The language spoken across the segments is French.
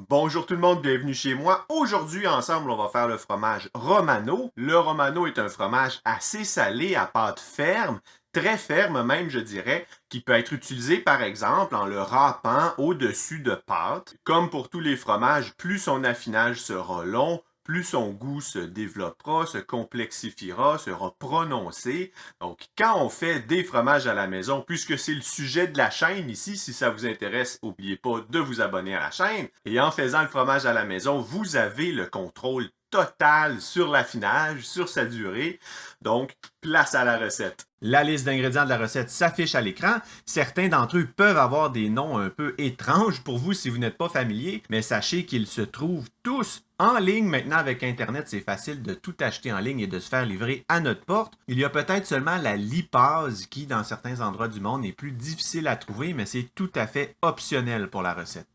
Bonjour tout le monde, bienvenue chez moi. Aujourd'hui, ensemble, on va faire le fromage Romano. Le Romano est un fromage assez salé à pâte ferme, très ferme même, je dirais, qui peut être utilisé par exemple en le râpant au-dessus de pâte. Comme pour tous les fromages, plus son affinage sera long, plus son goût se développera, se complexifiera, sera prononcé. Donc, quand on fait des fromages à la maison, puisque c'est le sujet de la chaîne ici, si ça vous intéresse, n'oubliez pas de vous abonner à la chaîne. Et en faisant le fromage à la maison, vous avez le contrôle total sur l'affinage, sur sa durée. Donc, place à la recette. La liste d'ingrédients de la recette s'affiche à l'écran. Certains d'entre eux peuvent avoir des noms un peu étranges pour vous si vous n'êtes pas familier, mais sachez qu'ils se trouvent tous en ligne. Maintenant, avec Internet, c'est facile de tout acheter en ligne et de se faire livrer à notre porte. Il y a peut-être seulement la lipase qui, dans certains endroits du monde, est plus difficile à trouver, mais c'est tout à fait optionnel pour la recette.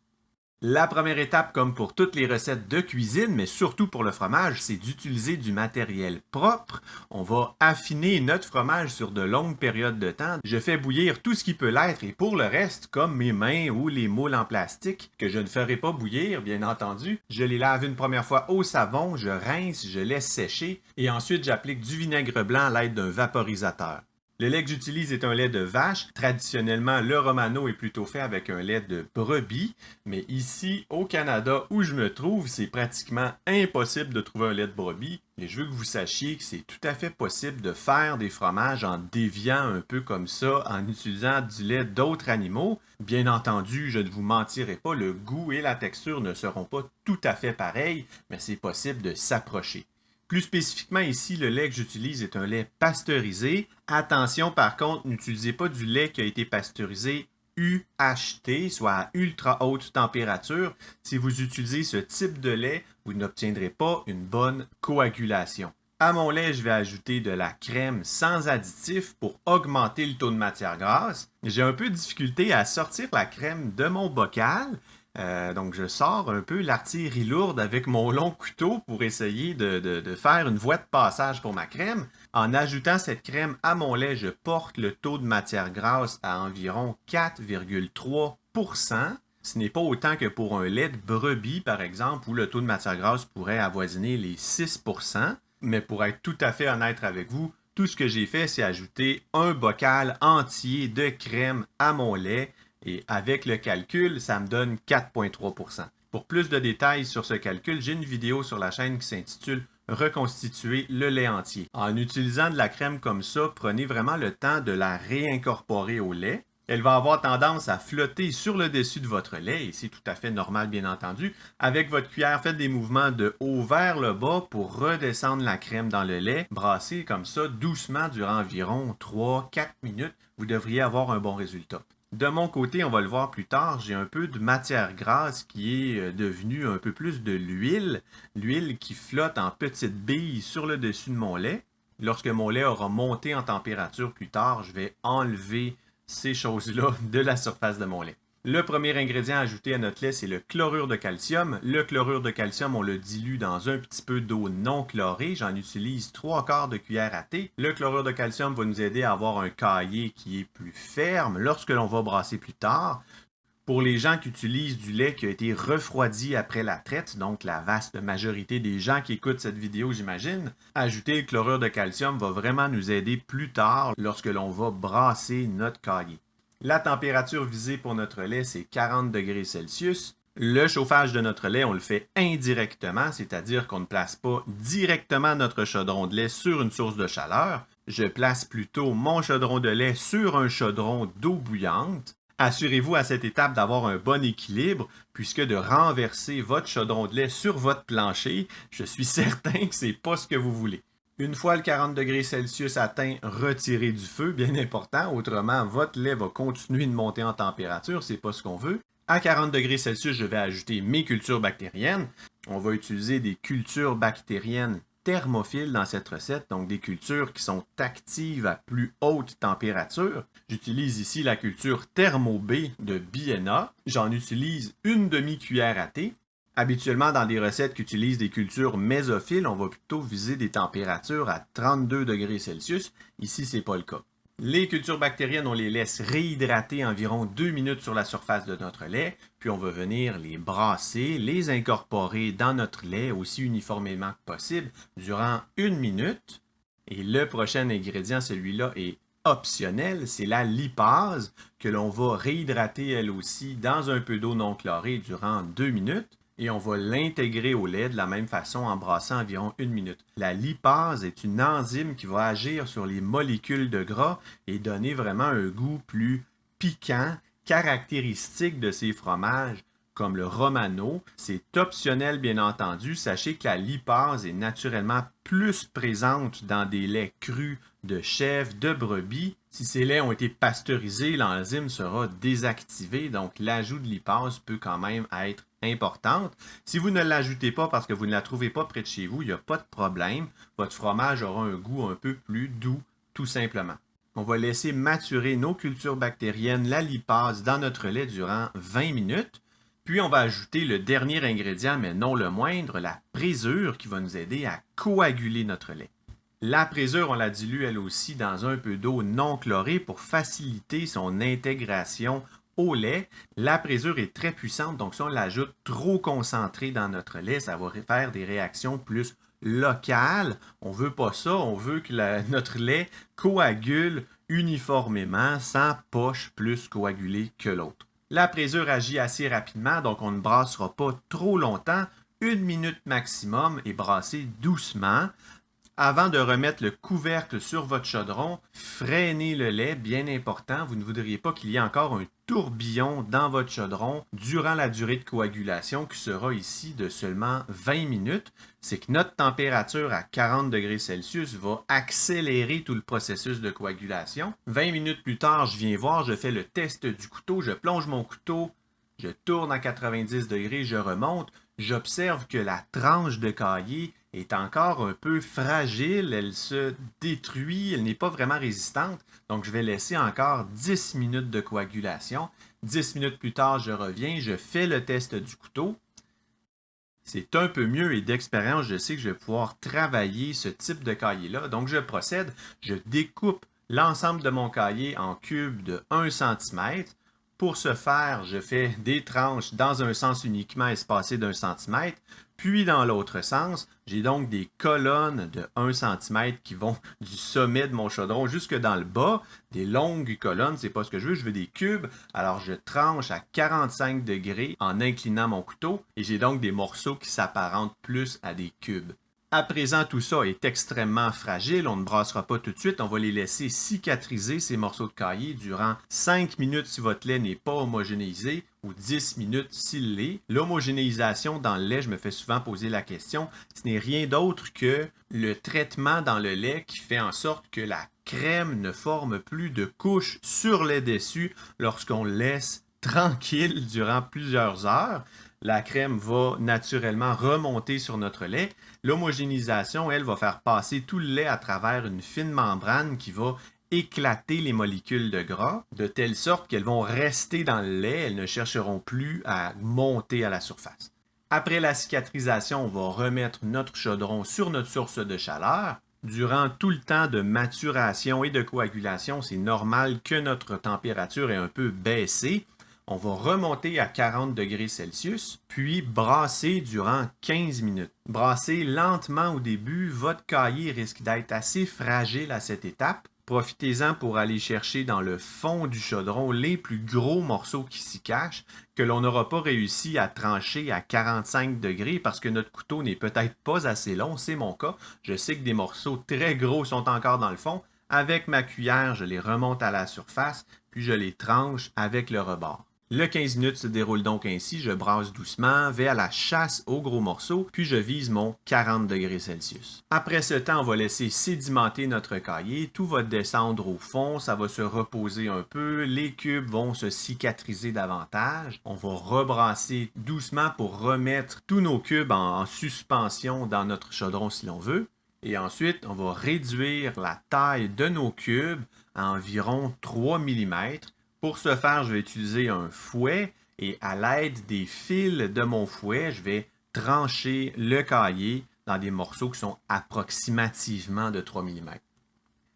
La première étape, comme pour toutes les recettes de cuisine, mais surtout pour le fromage, c'est d'utiliser du matériel propre. On va affiner notre fromage sur de longues périodes de temps. Je fais bouillir tout ce qui peut l'être et pour le reste, comme mes mains ou les moules en plastique, que je ne ferai pas bouillir, bien entendu, je les lave une première fois au savon, je rince, je laisse sécher et ensuite j'applique du vinaigre blanc à l'aide d'un vaporisateur. Le lait que j'utilise est un lait de vache. Traditionnellement, le Romano est plutôt fait avec un lait de brebis. Mais ici, au Canada, où je me trouve, c'est pratiquement impossible de trouver un lait de brebis. Et je veux que vous sachiez que c'est tout à fait possible de faire des fromages en déviant un peu comme ça, en utilisant du lait d'autres animaux. Bien entendu, je ne vous mentirai pas, le goût et la texture ne seront pas tout à fait pareils, mais c'est possible de s'approcher. Plus spécifiquement ici, le lait que j'utilise est un lait pasteurisé. Attention par contre, n'utilisez pas du lait qui a été pasteurisé UHT, soit à ultra haute température. Si vous utilisez ce type de lait, vous n'obtiendrez pas une bonne coagulation. À mon lait, je vais ajouter de la crème sans additif pour augmenter le taux de matière grasse. J'ai un peu de difficulté à sortir la crème de mon bocal. Donc, je sors un peu l'artillerie lourde avec mon long couteau pour essayer de faire une voie de passage pour ma crème. En ajoutant cette crème à mon lait, je porte le taux de matière grasse à environ 4,3%. Ce n'est pas autant que pour un lait de brebis, par exemple, où le taux de matière grasse pourrait avoisiner les 6%. Mais pour être tout à fait honnête avec vous, tout ce que j'ai fait, c'est ajouter un bocal entier de crème à mon lait. Et avec le calcul, ça me donne 4,3%. Pour plus de détails sur ce calcul, j'ai une vidéo sur la chaîne qui s'intitule Reconstituer le lait entier. En utilisant de la crème comme ça, prenez vraiment le temps de la réincorporer au lait. Elle va avoir tendance à flotter sur le dessus de votre lait, et c'est tout à fait normal bien entendu. Avec votre cuillère, faites des mouvements de haut vers le bas pour redescendre la crème dans le lait. Brassez comme ça doucement durant environ 3-4 minutes. Vous devriez avoir un bon résultat. De mon côté, on va le voir plus tard, j'ai un peu de matière grasse qui est devenue un peu plus de l'huile. L'huile qui flotte en petites billes sur le dessus de mon lait. Lorsque mon lait aura monté en température plus tard, je vais enlever ces choses-là de la surface de mon lait. Le premier ingrédient ajouté à notre lait, c'est le chlorure de calcium. Le chlorure de calcium, on le dilue dans un petit peu d'eau non chlorée. J'en utilise 3/4 de cuillère à thé. Le chlorure de calcium va nous aider à avoir un caillé qui est plus ferme lorsque l'on va brasser plus tard. Pour les gens qui utilisent du lait qui a été refroidi après la traite, donc la vaste majorité des gens qui écoutent cette vidéo, j'imagine, ajouter le chlorure de calcium va vraiment nous aider plus tard lorsque l'on va brasser notre caillé. La température visée pour notre lait, c'est 40 degrés Celsius. Le chauffage de notre lait, on le fait indirectement, c'est-à-dire qu'on ne place pas directement notre chaudron de lait sur une source de chaleur. Je place plutôt mon chaudron de lait sur un chaudron d'eau bouillante. Assurez-vous à cette étape d'avoir un bon équilibre, puisque de renverser votre chaudron de lait sur votre plancher, je suis certain que ce n'est pas ce que vous voulez. Une fois le 40 degrés Celsius atteint, retirez du feu, bien important, autrement votre lait va continuer de monter en température, c'est pas ce qu'on veut. À 40 degrés Celsius, je vais ajouter mes cultures bactériennes. On va utiliser des cultures bactériennes thermophiles dans cette recette, donc des cultures qui sont actives à plus haute température. J'utilise ici la culture Thermo-B de Biena. J'en utilise une demi-cuillère à thé. Habituellement, dans des recettes qui utilisent des cultures mésophiles, on va plutôt viser des températures à 32 degrés Celsius. Ici, ce n'est pas le cas. Les cultures bactériennes, on les laisse réhydrater environ 2 minutes sur la surface de notre lait, puis on va venir les brasser, les incorporer dans notre lait aussi uniformément que possible durant 1 minute. Et le prochain ingrédient, celui-là, est optionnel, c'est la lipase que l'on va réhydrater elle aussi dans un peu d'eau non chlorée durant 2 minutes. Et on va l'intégrer au lait de la même façon en brassant environ 1 minute. La lipase est une enzyme qui va agir sur les molécules de gras et donner vraiment un goût plus piquant, caractéristique de ces fromages comme le Romano. C'est optionnel bien entendu. Sachez que la lipase est naturellement plus présente dans des laits crus de chèvre, de brebis. Si ces laits ont été pasteurisés, l'enzyme sera désactivée, donc l'ajout de lipase peut quand même être importante. Si vous ne l'ajoutez pas parce que vous ne la trouvez pas près de chez vous, il n'y a pas de problème. Votre fromage aura un goût un peu plus doux, tout simplement. On va laisser maturer nos cultures bactériennes, la lipase, dans notre lait durant 20 minutes. Puis on va ajouter le dernier ingrédient, mais non le moindre, la présure qui va nous aider à coaguler notre lait. La présure, on la dilue elle aussi dans un peu d'eau non chlorée pour faciliter son intégration au lait. La présure est très puissante, donc si on l'ajoute trop concentré dans notre lait, ça va faire des réactions plus locales. On ne veut pas ça, on veut que notre lait coagule uniformément, sans poche plus coagulée que l'autre. La présure agit assez rapidement, donc on ne brassera pas trop longtemps, 1 minute maximum et brasser doucement. Avant de remettre le couvercle sur votre chaudron, freinez le lait, bien important. Vous ne voudriez pas qu'il y ait encore un tourbillon dans votre chaudron durant la durée de coagulation qui sera ici de seulement 20 minutes. C'est que notre température à 40 degrés Celsius va accélérer tout le processus de coagulation. 20 minutes plus tard, je viens voir, je fais le test du couteau, je plonge mon couteau, je tourne à 90 degrés, je remonte. J'observe que la tranche de caillé est encore un peu fragile, elle se détruit, elle n'est pas vraiment résistante. Donc, je vais laisser encore 10 minutes de coagulation. 10 minutes plus tard, je reviens, je fais le test du couteau. C'est un peu mieux et d'expérience, je sais que je vais pouvoir travailler ce type de caillé-là. Donc, je procède, je découpe l'ensemble de mon caillé en cubes de 1 cm. Pour ce faire, je fais des tranches dans un sens uniquement espacé d'1 cm, puis dans l'autre sens, j'ai donc des colonnes de 1 cm qui vont du sommet de mon chaudron jusque dans le bas, des longues colonnes, c'est pas ce que je veux des cubes, alors je tranche à 45 degrés en inclinant mon couteau, et j'ai donc des morceaux qui s'apparentent plus à des cubes. À présent, tout ça est extrêmement fragile, on ne brassera pas tout de suite, on va les laisser cicatriser, ces morceaux de caillé, durant 5 minutes si votre lait n'est pas homogénéisé ou 10 minutes s'il l'est. L'homogénéisation dans le lait, je me fais souvent poser la question, ce n'est rien d'autre que le traitement dans le lait qui fait en sorte que la crème ne forme plus de couches sur le dessus lorsqu'on le laisse tranquille durant plusieurs heures. La crème va naturellement remonter sur notre lait. L'homogénéisation, elle, va faire passer tout le lait à travers une fine membrane qui va éclater les molécules de gras, de telle sorte qu'elles vont rester dans le lait, elles ne chercheront plus à monter à la surface. Après la cicatrisation, on va remettre notre chaudron sur notre source de chaleur. Durant tout le temps de maturation et de coagulation, c'est normal que notre température ait un peu baissé. On va remonter à 40 degrés Celsius, puis brasser durant 15 minutes. Brassez lentement au début, votre caillé risque d'être assez fragile à cette étape. Profitez-en pour aller chercher dans le fond du chaudron les plus gros morceaux qui s'y cachent, que l'on n'aura pas réussi à trancher à 45 degrés parce que notre couteau n'est peut-être pas assez long, c'est mon cas. Je sais que des morceaux très gros sont encore dans le fond. Avec ma cuillère, je les remonte à la surface, puis je les tranche avec le rebord. Le 15 minutes se déroule donc ainsi, je brasse doucement, vais à la chasse aux gros morceaux, puis je vise mon 40 degrés Celsius. Après ce temps, on va laisser sédimenter notre caillé, tout va descendre au fond, ça va se reposer un peu, les cubes vont se cicatriser davantage. On va rebrasser doucement pour remettre tous nos cubes en suspension dans notre chaudron si l'on veut. Et ensuite, on va réduire la taille de nos cubes à environ 3 mm. Pour ce faire, je vais utiliser un fouet et à l'aide des fils de mon fouet, je vais trancher le caillé dans des morceaux qui sont approximativement de 3 mm.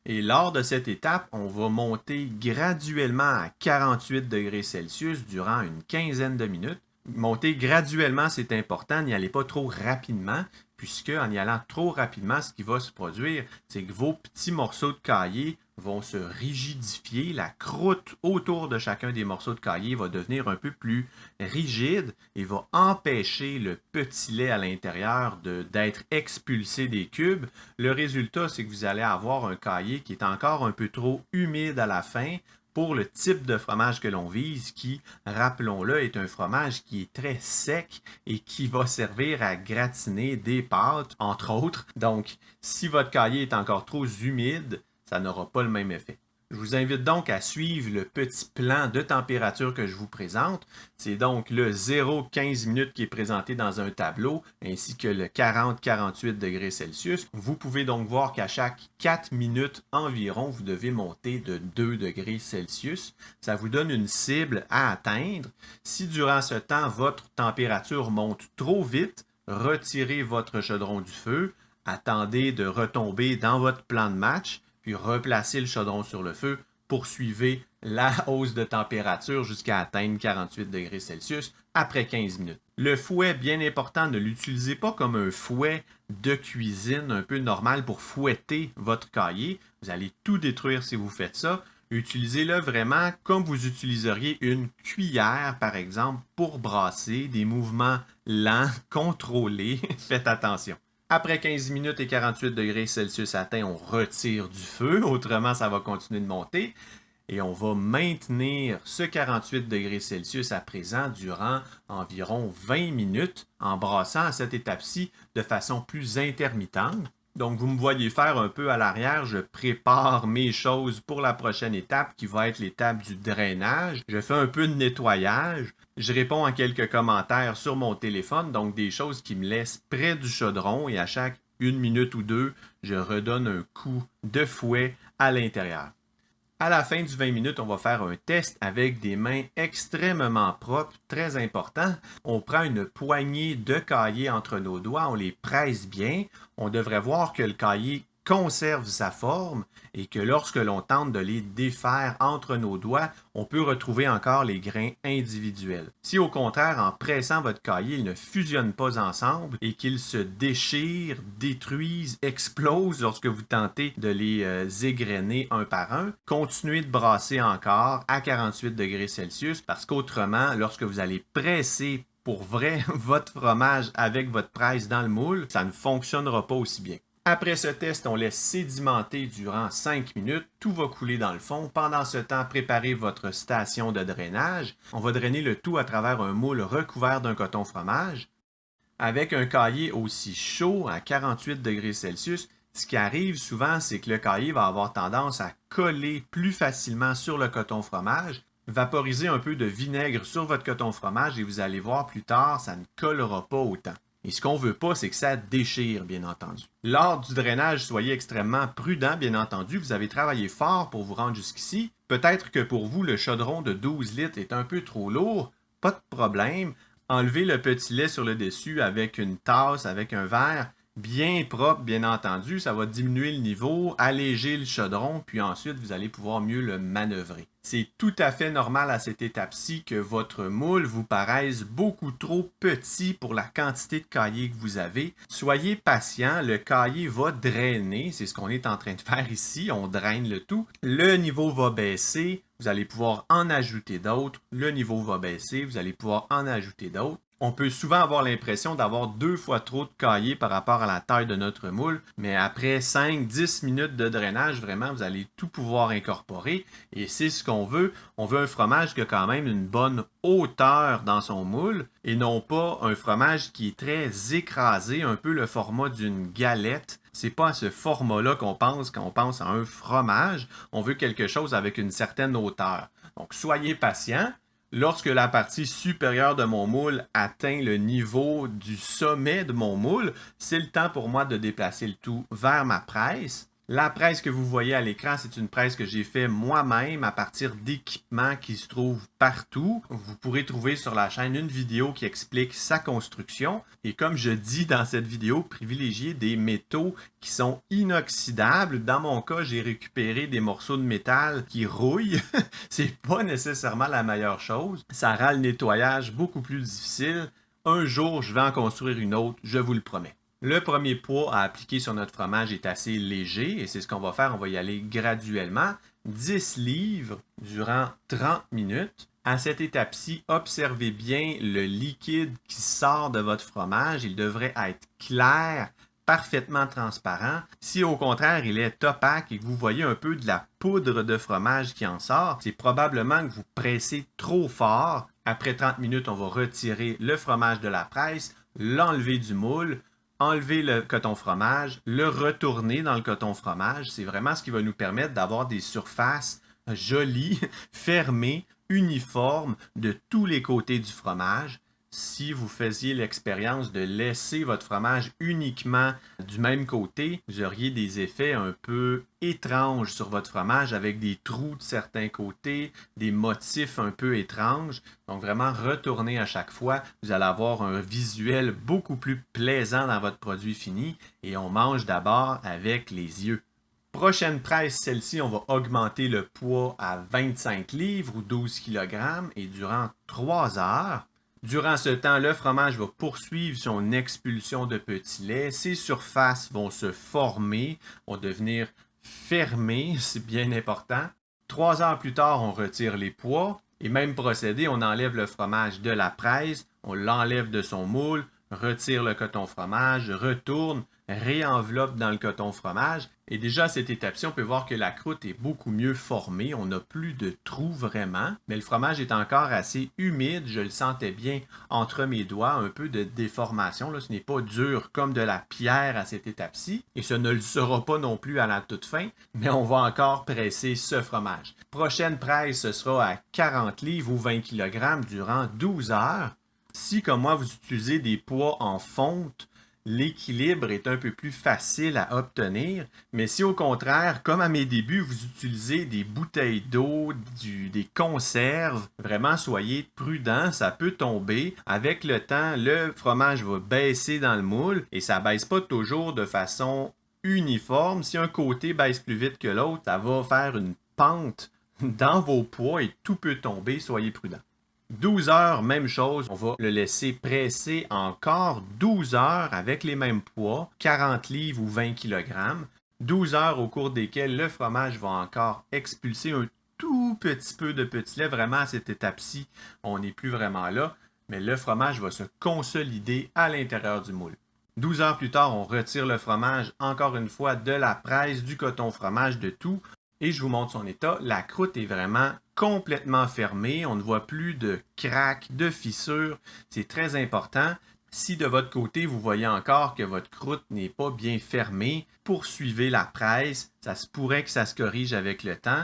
Et lors de cette étape, on va monter graduellement à 48 degrés Celsius durant une quinzaine de minutes. Monter graduellement, c'est important, n'y allez pas trop rapidement, puisque en y allant trop rapidement, ce qui va se produire, c'est que vos petits morceaux de caillé vont se rigidifier, la croûte autour de chacun des morceaux de caillé va devenir un peu plus rigide et va empêcher le petit lait à l'intérieur d'être expulsé des cubes. Le résultat, c'est que vous allez avoir un caillé qui est encore un peu trop humide à la fin, pour le type de fromage que l'on vise, qui, rappelons-le, est un fromage qui est très sec et qui va servir à gratiner des pâtes, entre autres. Donc, si votre caillé est encore trop humide, ça n'aura pas le même effet. Je vous invite donc à suivre le petit plan de température que je vous présente. C'est donc le 0-15 minutes qui est présenté dans un tableau, ainsi que le 40-48 degrés Celsius. Vous pouvez donc voir qu'à chaque 4 minutes environ, vous devez monter de 2 degrés Celsius. Ça vous donne une cible à atteindre. Si durant ce temps, votre température monte trop vite, retirez votre chaudron du feu, attendez de retomber dans votre plan de match, puis replacez le chaudron sur le feu, poursuivez la hausse de température jusqu'à atteindre 48 degrés Celsius après 15 minutes. Le fouet, bien important, ne l'utilisez pas comme un fouet de cuisine un peu normal pour fouetter votre caillé. Vous allez tout détruire si vous faites ça. Utilisez-le vraiment comme vous utiliseriez une cuillère, par exemple, pour brasser, des mouvements lents, contrôlés. Faites attention. Après 15 minutes et 48 degrés Celsius atteints, on retire du feu, autrement ça va continuer de monter. Et on va maintenir ce 48 degrés Celsius à présent durant environ 20 minutes en brassant à cette étape-ci de façon plus intermittente. Donc, vous me voyez faire un peu à l'arrière, je prépare mes choses pour la prochaine étape qui va être l'étape du drainage. Je fais un peu de nettoyage. Je réponds à quelques commentaires sur mon téléphone, donc des choses qui me laissent près du chaudron et à chaque 1 minute ou 2, je redonne un coup de fouet à l'intérieur. À la fin du 20 minutes, on va faire un test avec des mains extrêmement propres, très important. On prend une poignée de caillé entre nos doigts, on les presse bien. On devrait voir que le caillé conserve sa forme et que lorsque l'on tente de les défaire entre nos doigts, on peut retrouver encore les grains individuels. Si au contraire, en pressant votre caillé, ils ne fusionnent pas ensemble et qu'ils se déchirent, détruisent, explosent lorsque vous tentez de les égrener un par un, continuez de brasser encore à 48 degrés Celsius parce qu'autrement, lorsque vous allez presser pour vrai votre fromage avec votre presse dans le moule, ça ne fonctionnera pas aussi bien. Après ce test, on laisse sédimenter durant 5 minutes. Tout va couler dans le fond. Pendant ce temps, préparez votre station de drainage. On va drainer le tout à travers un moule recouvert d'un coton fromage. Avec un caillé aussi chaud, à 48 degrés Celsius, ce qui arrive souvent, c'est que le caillé va avoir tendance à coller plus facilement sur le coton fromage. Vaporisez un peu de vinaigre sur votre coton fromage et vous allez voir plus tard, ça ne collera pas autant. Et ce qu'on ne veut pas, c'est que ça déchire, bien entendu. Lors du drainage, soyez extrêmement prudent, bien entendu. Vous avez travaillé fort pour vous rendre jusqu'ici. Peut-être que pour vous, le chaudron de 12 litres est un peu trop lourd. Pas de problème. Enlevez le petit lait sur le dessus avec une tasse, avec un verre. Bien propre, bien entendu. Ça va diminuer le niveau, alléger le chaudron, puis ensuite, vous allez pouvoir mieux le manœuvrer. C'est tout à fait normal à cette étape-ci que votre moule vous paraisse beaucoup trop petit pour la quantité de caillé que vous avez. Soyez patient, le caillé va drainer, c'est ce qu'on est en train de faire ici, on draine le tout. Le niveau va baisser, vous allez pouvoir en ajouter d'autres. Le niveau va baisser, vous allez pouvoir en ajouter d'autres. On peut souvent avoir l'impression d'avoir 2 fois trop de caillé par rapport à la taille de notre moule, mais après 5-10 minutes de drainage, vraiment, vous allez tout pouvoir incorporer et c'est ce qu'on veut. On veut un fromage qui a quand même une bonne hauteur dans son moule et non pas un fromage qui est très écrasé, un peu le format d'une galette. C'est pas à ce format-là qu'on pense quand on pense à un fromage. On veut quelque chose avec une certaine hauteur. Donc, soyez patient. Lorsque la partie supérieure de mon moule atteint le niveau du sommet de mon moule, c'est le temps pour moi de déplacer le tout vers ma presse. La presse que vous voyez à l'écran, c'est une presse que j'ai fait moi-même à partir d'équipements qui se trouvent partout. Vous pourrez trouver sur la chaîne une vidéo qui explique sa construction. Et comme je dis dans cette vidéo, privilégiez des métaux qui sont inoxydables. Dans mon cas, j'ai récupéré des morceaux de métal qui rouillent. C'est pas nécessairement la meilleure chose. Ça rend le nettoyage beaucoup plus difficile. Un jour, je vais en construire une autre, je vous le promets. Le premier poids à appliquer sur notre fromage est assez léger et c'est ce qu'on va faire. On va y aller graduellement. 10 livres durant 30 minutes. À cette étape-ci, observez bien le liquide qui sort de votre fromage. Il devrait être clair, parfaitement transparent. Si au contraire il est opaque et que vous voyez un peu de la poudre de fromage qui en sort, c'est probablement que vous pressez trop fort. Après 30 minutes, on va retirer le fromage de la presse, l'enlever du moule, enlever le coton fromage, le retourner dans le coton fromage. C'est vraiment ce qui va nous permettre d'avoir des surfaces jolies, fermées, uniformes de tous les côtés du fromage. Si vous faisiez l'expérience de laisser votre fromage uniquement du même côté, vous auriez des effets un peu étranges sur votre fromage avec des trous de certains côtés, des motifs un peu étranges. Donc vraiment retournez à chaque fois, vous allez avoir un visuel beaucoup plus plaisant dans votre produit fini et on mange d'abord avec les yeux. Prochaine presse, celle-ci, on va augmenter le poids à 25 livres ou 12 kg et durant 3 heures. Durant ce temps, le fromage va poursuivre son expulsion de petits laits. Ses surfaces vont se former, vont devenir fermées, c'est bien important. 3 heures plus tard, on retire les pois et même procédé, on enlève le fromage de la presse, on l'enlève de son moule, retire le coton fromage, retourne, réenveloppe dans le coton fromage. Et déjà à cette étape-ci, on peut voir que la croûte est beaucoup mieux formée. On n'a plus de trous vraiment, mais le fromage est encore assez humide. Je le sentais bien entre mes doigts, un peu de déformation. Là, ce n'est pas dur comme de la pierre à cette étape-ci. Et ce ne le sera pas non plus à la toute fin, mais on va encore presser ce fromage. Prochaine presse, ce sera à 40 livres ou 20 kg durant 12 heures. Si, comme moi, vous utilisez des poids en fonte, l'équilibre est un peu plus facile à obtenir. Mais si au contraire, comme à mes débuts, vous utilisez des bouteilles d'eau, des conserves, vraiment soyez prudent, ça peut tomber. Avec le temps, le fromage va baisser dans le moule et ça ne baisse pas toujours de façon uniforme. Si un côté baisse plus vite que l'autre, ça va faire une pente dans vos poids et tout peut tomber, soyez prudent. 12 heures, même chose, on va le laisser presser encore 12 heures avec les mêmes poids, 40 livres ou 20 kg. 12 heures au cours desquelles le fromage va encore expulser un tout petit peu de petit lait. Vraiment, à cette étape-ci, on n'est plus vraiment là, mais le fromage va se consolider à l'intérieur du moule. 12 heures plus tard, on retire le fromage encore une fois de la presse, du coton fromage, de tout. Et je vous montre son état. La croûte est vraiment complètement fermée. On ne voit plus de craques, de fissures. C'est très important. Si de votre côté, vous voyez encore que votre croûte n'est pas bien fermée, poursuivez la presse. Ça se pourrait que ça se corrige avec le temps.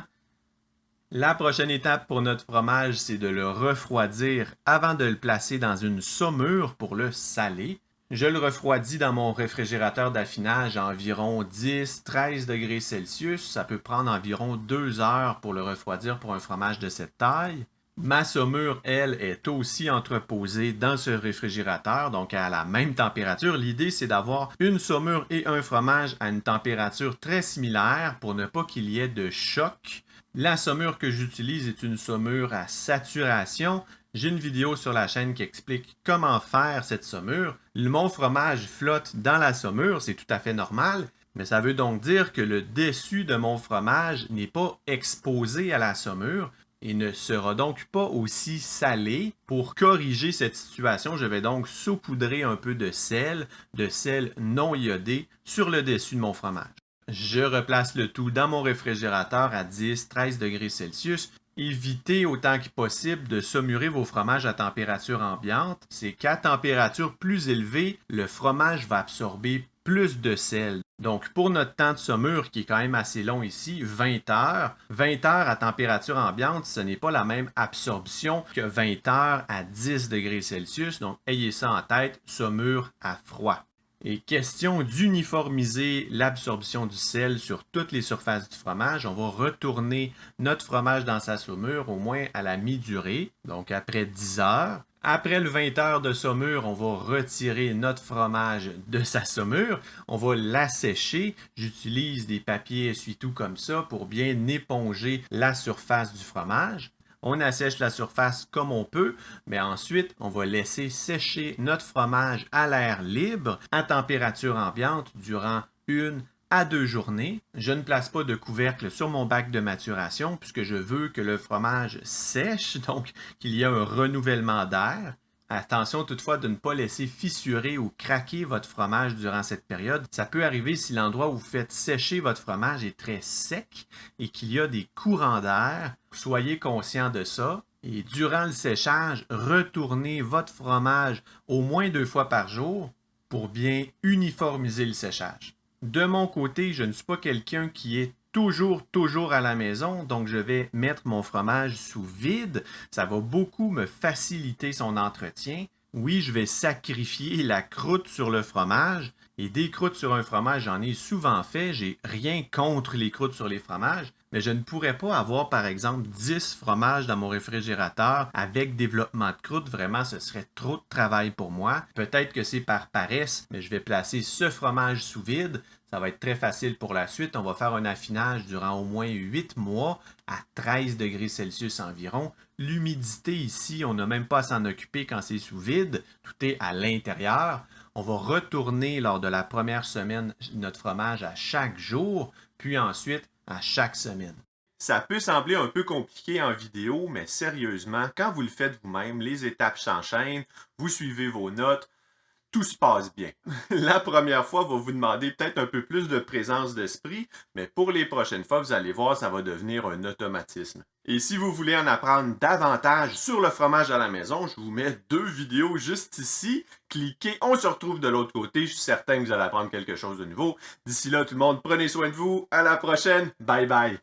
La prochaine étape pour notre fromage, c'est de le refroidir avant de le placer dans une saumure pour le saler. Je le refroidis dans mon réfrigérateur d'affinage à environ 10-13 degrés Celsius. Ça peut prendre environ 2 heures pour le refroidir pour un fromage de cette taille. Ma saumure, elle, est aussi entreposée dans ce réfrigérateur, donc à la même température. L'idée, c'est d'avoir une saumure et un fromage à une température très similaire pour ne pas qu'il y ait de choc. La saumure que j'utilise est une saumure à saturation. J'ai une vidéo sur la chaîne qui explique comment faire cette saumure. Mon fromage flotte dans la saumure, c'est tout à fait normal, mais ça veut donc dire que le dessus de mon fromage n'est pas exposé à la saumure et ne sera donc pas aussi salé. Pour corriger cette situation, je vais donc saupoudrer un peu de sel non iodé, sur le dessus de mon fromage. Je replace le tout dans mon réfrigérateur à 10-13 degrés Celsius. Évitez autant que possible de saumurer vos fromages à température ambiante. C'est qu'à température plus élevée, le fromage va absorber plus de sel. Donc, pour notre temps de saumure, qui est quand même assez long ici, 20 heures. 20 heures à température ambiante, ce n'est pas la même absorption que 20 heures à 10 degrés Celsius. Donc, ayez ça en tête, saumure à froid. Et question d'uniformiser l'absorption du sel sur toutes les surfaces du fromage, on va retourner notre fromage dans sa saumure au moins à la mi-durée, donc après 10 heures. Après le 20 heures de saumure, on va retirer notre fromage de sa saumure. On va l'assécher. J'utilise des papiers essuie-tout comme ça pour bien éponger la surface du fromage. On assèche la surface comme on peut, mais ensuite, on va laisser sécher notre fromage à l'air libre, à température ambiante, durant 1 à 2 journées. Je ne place pas de couvercle sur mon bac de maturation puisque je veux que le fromage sèche, donc qu'il y ait un renouvellement d'air. Attention toutefois de ne pas laisser fissurer ou craquer votre fromage durant cette période. Ça peut arriver si l'endroit où vous faites sécher votre fromage est très sec et qu'il y a des courants d'air. Soyez conscient de ça. Et durant le séchage, retournez votre fromage au moins 2 fois par jour pour bien uniformiser le séchage. De mon côté, je ne suis pas quelqu'un qui est toujours à la maison, donc je vais mettre mon fromage sous vide. Ça va beaucoup me faciliter son entretien. Oui, je vais sacrifier la croûte sur le fromage. Et des croûtes sur un fromage, j'en ai souvent fait. J'ai rien contre les croûtes sur les fromages, mais je ne pourrais pas avoir, par exemple, 10 fromages dans mon réfrigérateur avec développement de croûte. Vraiment, ce serait trop de travail pour moi. Peut-être que c'est par paresse, mais je vais placer ce fromage sous vide. Ça va être très facile pour la suite. On va faire un affinage durant au moins 8 mois à 13 degrés Celsius environ. L'humidité ici, on n'a même pas à s'en occuper quand c'est sous vide. Tout est à l'intérieur. On va retourner lors de la première semaine notre fromage à chaque jour, puis ensuite à chaque semaine. Ça peut sembler un peu compliqué en vidéo, mais sérieusement, quand vous le faites vous-même, les étapes s'enchaînent, vous suivez vos notes, tout se passe bien. La première fois va vous demander peut-être un peu plus de présence d'esprit, mais pour les prochaines fois, vous allez voir, ça va devenir un automatisme. Et si vous voulez en apprendre davantage sur le fromage à la maison, je vous mets 2 vidéos juste ici. Cliquez, on se retrouve de l'autre côté. Je suis certain que vous allez apprendre quelque chose de nouveau. D'ici là, tout le monde, prenez soin de vous. À la prochaine. Bye bye.